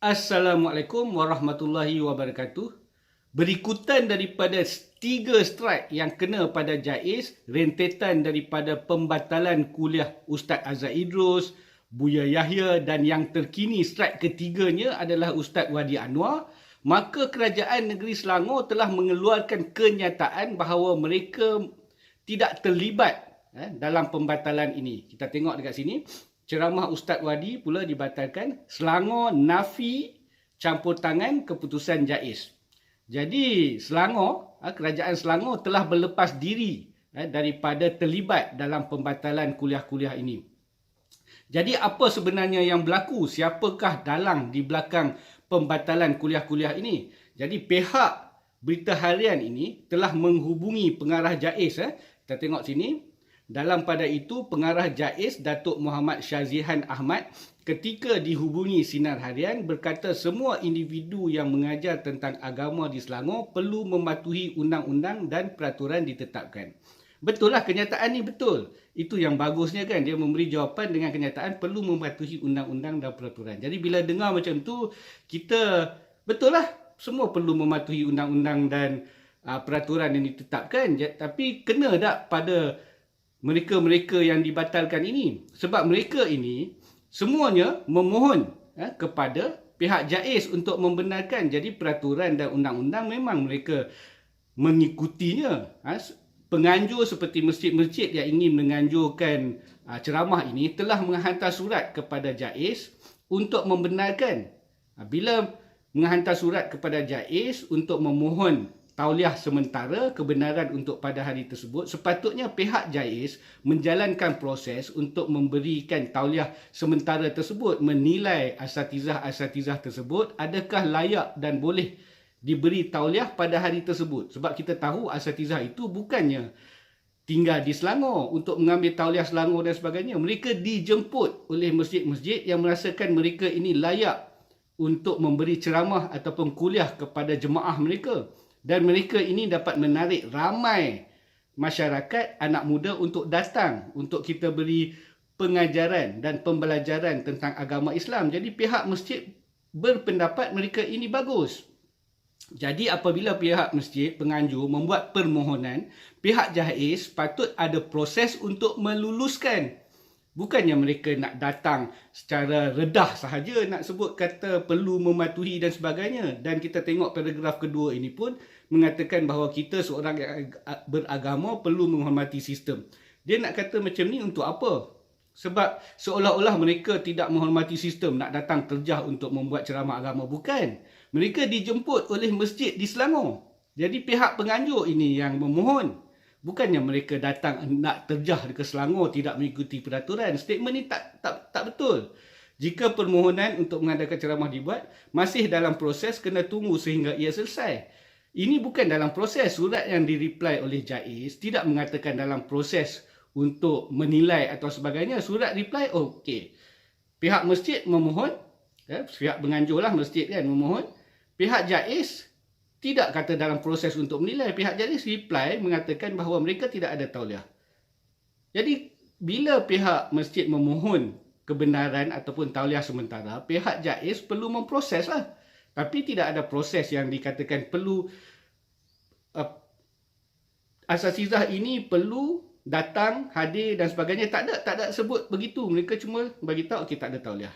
Assalamualaikum warahmatullahi wabarakatuh. Berikutan daripada 3 strike yang kena pada JAIS, rentetan daripada pembatalan kuliah Ustaz Azhar Idrus, Buya Yahya dan yang terkini strike ketiganya adalah Ustaz Wadi Anwar, maka Kerajaan Negeri Selangor telah mengeluarkan kenyataan bahawa mereka tidak terlibat dalam pembatalan ini. Kita tengok dekat sini. Ceramah Ustaz Wadi pula dibatalkan. Selangor nafi campur tangan keputusan JAIS. Jadi Selangor, Kerajaan Selangor telah berlepas diri daripada terlibat dalam pembatalan kuliah-kuliah ini. Jadi apa sebenarnya yang berlaku? Siapakah dalang di belakang pembatalan kuliah-kuliah ini? Jadi pihak Berita Harian ini telah menghubungi pengarah JAIS. Kita tengok sini. Dalam pada itu, pengarah JAIS Datuk Muhammad Syazihan Ahmad ketika dihubungi Sinar Harian berkata semua individu yang mengajar tentang agama di Selangor perlu mematuhi undang-undang dan peraturan ditetapkan. Betul lah, kenyataan ni betul. Itu yang bagusnya kan, dia memberi jawapan dengan kenyataan perlu mematuhi undang-undang dan peraturan. Jadi bila dengar macam tu, kita betul lah, semua perlu mematuhi undang-undang dan peraturan yang ditetapkan. Tapi kena tak pada mereka-mereka yang dibatalkan ini? Sebab mereka ini semuanya memohon kepada pihak JAIS untuk membenarkan. Jadi peraturan dan undang-undang memang mereka mengikutinya. Penganjur seperti masjid-masjid yang ingin menganjurkan ceramah ini telah menghantar surat kepada JAIS untuk membenarkan. Bila menghantar surat kepada JAIS untuk memohon tauliah sementara kebenaran untuk pada hari tersebut, sepatutnya pihak JAIS menjalankan proses untuk memberikan tauliah sementara tersebut, menilai asatizah-asatizah tersebut adakah layak dan boleh diberi tauliah pada hari tersebut. Sebab kita tahu asatizah itu bukannya tinggal di Selangor untuk mengambil tauliah Selangor dan sebagainya. Mereka dijemput oleh masjid-masjid yang merasakan mereka ini layak untuk memberi ceramah ataupun kuliah kepada jemaah mereka. Dan mereka ini dapat menarik ramai masyarakat, anak muda untuk datang, untuk kita beri pengajaran dan pembelajaran tentang agama Islam. Jadi pihak masjid berpendapat mereka ini bagus. Jadi apabila pihak masjid penganjur membuat permohonan, pihak JAIS patut ada proses untuk meluluskan. Bukannya mereka nak datang secara redah sahaja nak sebut kata perlu mematuhi dan sebagainya. Dan kita tengok paragraf kedua ini pun mengatakan bahawa kita seorang yang beragama perlu menghormati sistem. Dia nak kata macam ni untuk apa? Sebab seolah-olah mereka tidak menghormati sistem, nak datang terjah untuk membuat ceramah agama. Bukan. Mereka dijemput oleh masjid di Selangor. Jadi pihak penganjur ini yang memohon. Bukannya mereka datang nak terjah ke Selangor tidak mengikuti peraturan. Statement ini tak betul. Jika permohonan untuk mengadakan ceramah dibuat, masih dalam proses, kena tunggu sehingga ia selesai. Ini bukan dalam proses. Surat yang direply oleh JAIS tidak mengatakan dalam proses untuk menilai atau sebagainya. Surat reply, okey. Pihak masjid memohon, pihak penganjur lah masjid kan memohon. Pihak JAIS tidak kata dalam proses untuk menilai. Pihak JAIS reply mengatakan bahawa mereka tidak ada tauliah. Jadi bila pihak masjid memohon kebenaran ataupun tauliah sementara, pihak JAIS perlu memproses lah. Tapi tidak ada proses yang dikatakan perlu asatizah ini perlu datang, hadir dan sebagainya. Tak ada sebut begitu. Mereka cuma bagi tahu okey tak ada tauliah.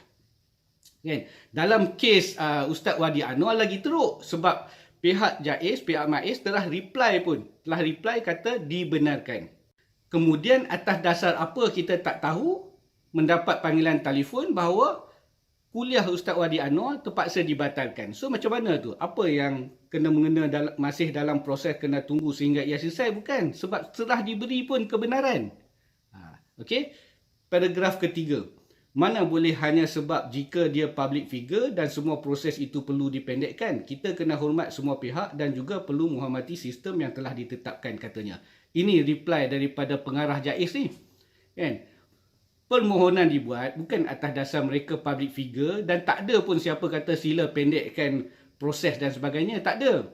Kan? Dalam kes Ustaz Wadi Anwar lagi teruk sebab pihak JAIS, pihak MAIS telah reply kata dibenarkan. Kemudian atas dasar apa kita tak tahu, mendapat panggilan telefon bahawa kuliah Ustaz Wadi Anwar terpaksa dibatalkan. So macam mana tu? Apa yang kena mengena masih dalam proses kena tunggu sehingga ia selesai? Bukan. Sebab telah diberi pun kebenaran. Okey. Paragraf ketiga. Mana boleh hanya sebab jika dia public figure dan semua proses itu perlu dipendekkan. Kita kena hormat semua pihak dan juga perlu menghormati sistem yang telah ditetapkan katanya. Ini reply daripada pengarah JAIS ni. Kan? Permohonan dibuat bukan atas dasar mereka public figure dan tak ada pun siapa kata sila pendekkan proses dan sebagainya. Tak ada.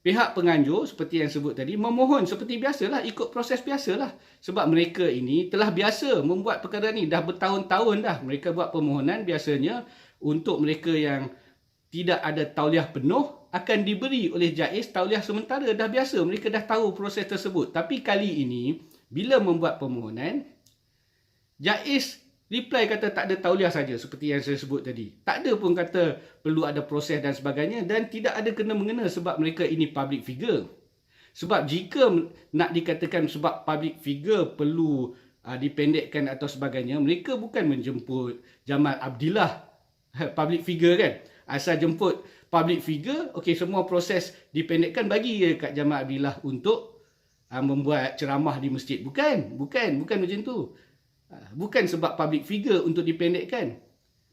Pihak penganjur seperti yang sebut tadi memohon seperti biasalah, ikut proses biasalah. Sebab mereka ini telah biasa membuat perkara ni dah bertahun-tahun dah. Mereka buat permohonan biasanya untuk mereka yang tidak ada tauliah penuh, akan diberi oleh JAIS tauliah sementara. Dah biasa, mereka dah tahu proses tersebut. Tapi kali ini, bila membuat permohonan, JAIS reply kata tak ada tauliah saja seperti yang saya sebut tadi. Tak ada pun kata perlu ada proses dan sebagainya, dan tidak ada kena-mengena sebab mereka ini public figure. Sebab jika nak dikatakan sebab public figure perlu dipendekkan atau sebagainya, mereka bukan menjemput Jamal Abdillah, public figure kan. Asal jemput public figure, okey, semua proses dipendekkan, bagi je kat Jamal Abdillah untuk membuat ceramah di masjid. Bukan macam tu. Bukan sebab public figure untuk dipendekkan.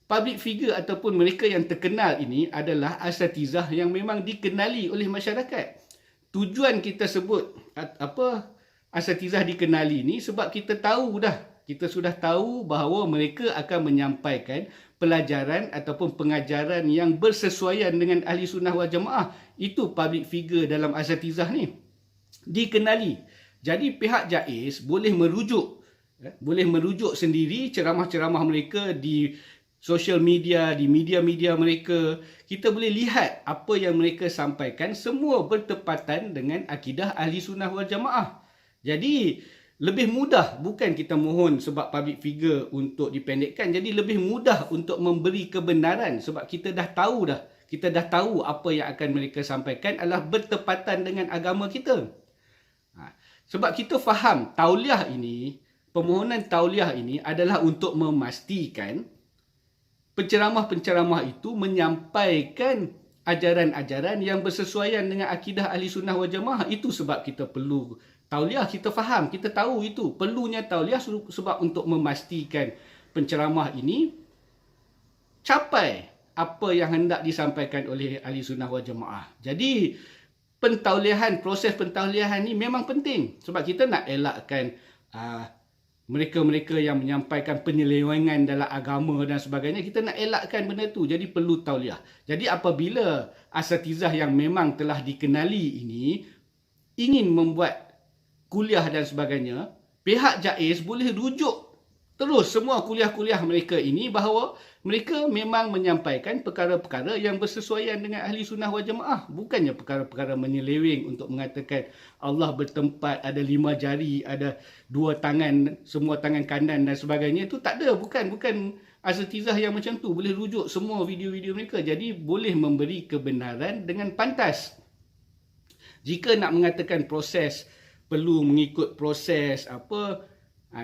Public figure ataupun mereka yang terkenal ini adalah asatizah yang memang dikenali oleh masyarakat. Tujuan kita sebut asatizah dikenali ni sebab kita sudah tahu bahawa mereka akan menyampaikan pelajaran ataupun pengajaran yang bersesuaian dengan ahli sunnah wal jamaah. Itu public figure dalam asatizah ni. Dikenali. Jadi pihak JAIS boleh merujuk sendiri ceramah-ceramah mereka di social media, di media-media mereka. Kita boleh lihat apa yang mereka sampaikan semua bertepatan dengan akidah ahli sunnah wal jamaah. Jadi lebih mudah, bukan kita mohon sebab public figure untuk dipendekkan. Jadi lebih mudah untuk memberi kebenaran sebab kita dah tahu apa yang akan mereka sampaikan adalah bertepatan dengan agama kita. Sebab kita faham permohonan tauliah ini adalah untuk memastikan penceramah-penceramah itu menyampaikan ajaran-ajaran yang bersesuaian dengan akidah ahli sunnah wal jamaah. Itu sebab kita perlu tauliah. Kita faham, kita tahu itu. Perlunya tauliah sebab untuk memastikan penceramah ini capai apa yang hendak disampaikan oleh ahli sunnah wal jamaah. Jadi proses pentauliahan ni memang penting. Sebab kita nak elakkan mereka-mereka yang menyampaikan penyelewengan dalam agama dan sebagainya. Kita nak elakkan benda tu. Jadi perlu tauliah. Jadi apabila asatizah yang memang telah dikenali ini ingin membuat kuliah dan sebagainya, pihak JAIS boleh rujuk terus semua kuliah-kuliah mereka ini bahawa mereka memang menyampaikan perkara-perkara yang bersesuaian dengan ahli sunnah wal jamaah. Bukannya perkara-perkara menyeleweng untuk mengatakan Allah bertempat, ada 5 jari, ada 2 tangan, semua tangan kanan dan sebagainya. Itu tak ada. Bukan asatizah yang macam tu. Boleh rujuk semua video-video mereka. Jadi boleh memberi kebenaran dengan pantas. Jika nak mengatakan proses, perlu mengikut proses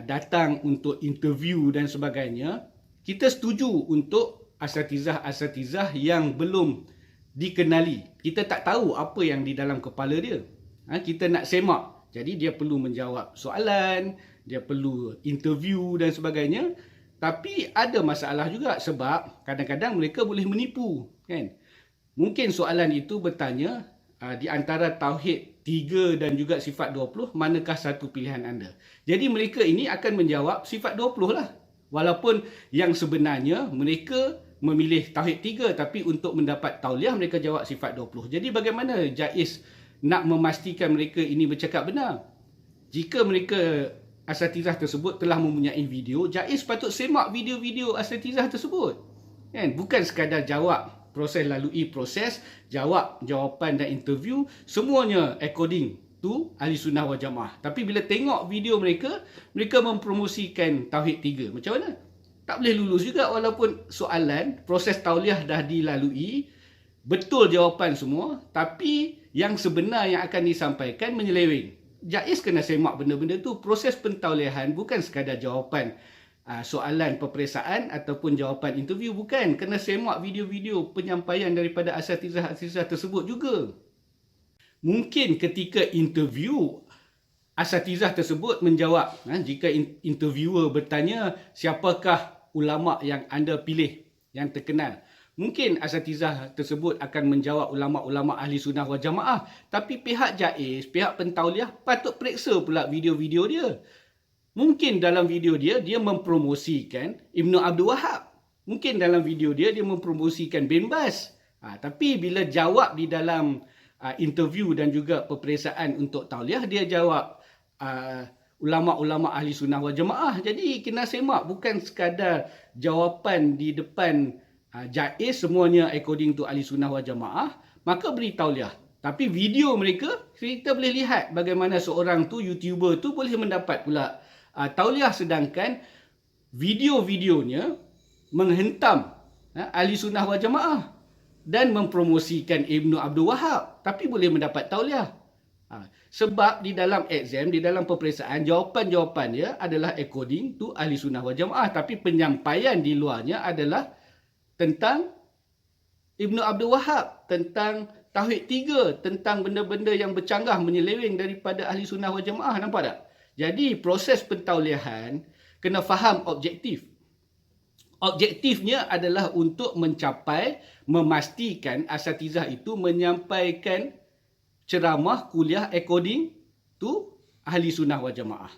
datang untuk interview dan sebagainya, kita setuju untuk asatizah-asatizah yang belum dikenali. Kita tak tahu apa yang di dalam kepala dia. Kita nak semak. Jadi dia perlu menjawab soalan, dia perlu interview dan sebagainya. Tapi ada masalah juga sebab kadang-kadang mereka boleh menipu, kan? Mungkin soalan itu bertanya di antara tauhid 3 dan juga sifat 20, manakah satu pilihan anda? Jadi mereka ini akan menjawab sifat 20 lah. Walaupun yang sebenarnya mereka memilih tauhid 3, tapi untuk mendapat tauliah mereka jawab sifat 20. Jadi bagaimana JAIS nak memastikan mereka ini bercakap benar? Jika mereka asatizah tersebut telah mempunyai video, JAIS patut semak video-video asatizah tersebut. Kan? Bukan sekadar jawab lalui proses, jawab jawapan dan interview, semuanya according to ahli sunnah wal jamaah. Tapi bila tengok video mereka mempromosikan tauhid 3. Macam mana? Tak boleh lulus juga walaupun soalan, proses tauliah dah dilalui, betul jawapan semua, tapi yang sebenar yang akan disampaikan menyeleweng. JAIS kena semak benda-benda tu. Proses pentauliahan bukan sekadar jawapan soalan peperiksaan ataupun jawapan interview, bukan. Kena semak video-video penyampaian daripada asatizah-asatizah tersebut juga. Mungkin ketika interview, asatizah tersebut menjawab. Jika interviewer bertanya, siapakah ulama yang anda pilih yang terkenal? Mungkin asatizah tersebut akan menjawab ulama-ulama ahli sunnah wal jamaah. Tapi pihak JAIS, pihak pentauliah patut periksa pula video-video dia. Mungkin dalam video dia mempromosikan Ibnu Abdul Wahab. Mungkin dalam video dia mempromosikan bin Baz. Tapi bila jawab di dalam interview dan juga peperiksaan untuk tauliah, dia jawab ulama-ulama ahli sunnah wal jamaah. Jadi kena semak, bukan sekadar jawapan di depan Jaiz semuanya according to Ahli Sunnah wal Jamaah, maka beri tauliah. Tapi video mereka, kita boleh lihat bagaimana seorang tu, YouTuber tu boleh mendapat pula tauliah, sedangkan video-videonya menghentam Ahli Sunnah wal Jamaah dan mempromosikan Ibnu Abdul Wahab, tapi boleh mendapat tauliah. Sebab di dalam exam, di dalam peperiksaan, jawapan-jawapan dia adalah according to Ahli Sunnah wal Jamaah, tapi penyampaian di luarnya adalah tentang Ibnu Abdul Wahab, tentang Tauhid 3, tentang benda-benda yang bercanggah, menyeleweng daripada Ahli Sunnah wal Jamaah. Nampak tak? Jadi proses pentauliahan kena faham objektif. Objektifnya adalah untuk mencapai, memastikan asatizah itu menyampaikan ceramah, kuliah according to Ahli Sunnah wal Jamaah.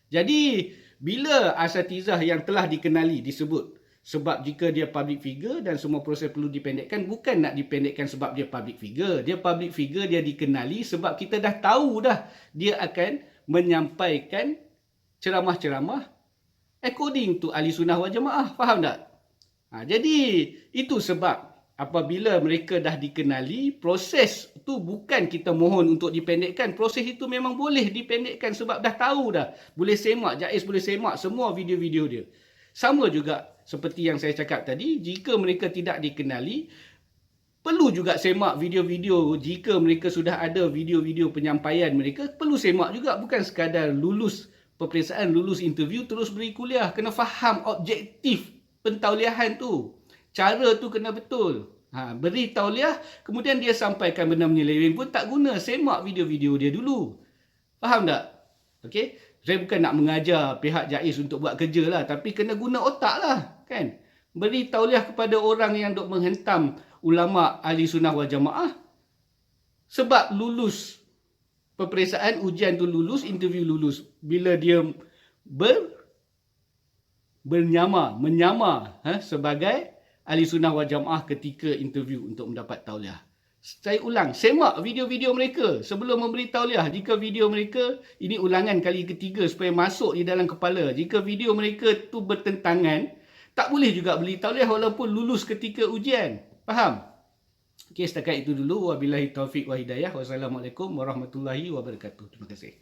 Jadi bila asatizah yang telah dikenali disebut, sebab jika dia public figure dan semua proses perlu dipendekkan, bukan nak dipendekkan sebab dia public figure. Dia public figure, dia dikenali sebab kita dah tahu dah dia akan menyampaikan ceramah-ceramah according to Ahli Sunnah wal Jamaah. Faham tak? Jadi itu sebab apabila mereka dah dikenali, proses tu bukan kita mohon untuk dipendekkan. Proses itu memang boleh dipendekkan sebab dah tahu dah. Boleh semak, Jaiz boleh semak semua video-video dia. Sama juga seperti yang saya cakap tadi, jika mereka tidak dikenali, perlu juga semak video-video. Jika mereka sudah ada video-video penyampaian mereka, perlu semak juga. Bukan sekadar lulus peperiksaan, lulus interview, terus beri kuliah. Kena faham objektif pentauliahan tu. Cara tu kena betul. Beri tauliah, kemudian dia sampaikan benda menyeleweng pun tak guna. Semak video-video dia dulu. Faham tak? Okey? Saya bukan nak mengajar pihak Jaiz untuk buat kerja lah, tapi kena guna otak lah, kan? Beri tauliah kepada orang yang duk menghentam ulama Ahli Sunnah wal Jamaah sebab lulus peperiksaan, ujian tu lulus, interview lulus. Bila dia menyamar sebagai Ahli Sunnah wal Jamaah ketika interview untuk mendapat tauliah. Saya ulang, semak video-video mereka sebelum memberi tauliah. Jika video mereka, ini ulangan kali ketiga supaya masuk di dalam kepala. Jika video mereka tu bertentangan, tak boleh juga beri tauliah walaupun lulus ketika ujian. Faham? Okey, setakat itu dulu. Wabillahi taufiq wa hidayah. Wassalamualaikum warahmatullahi wabarakatuh. Terima kasih.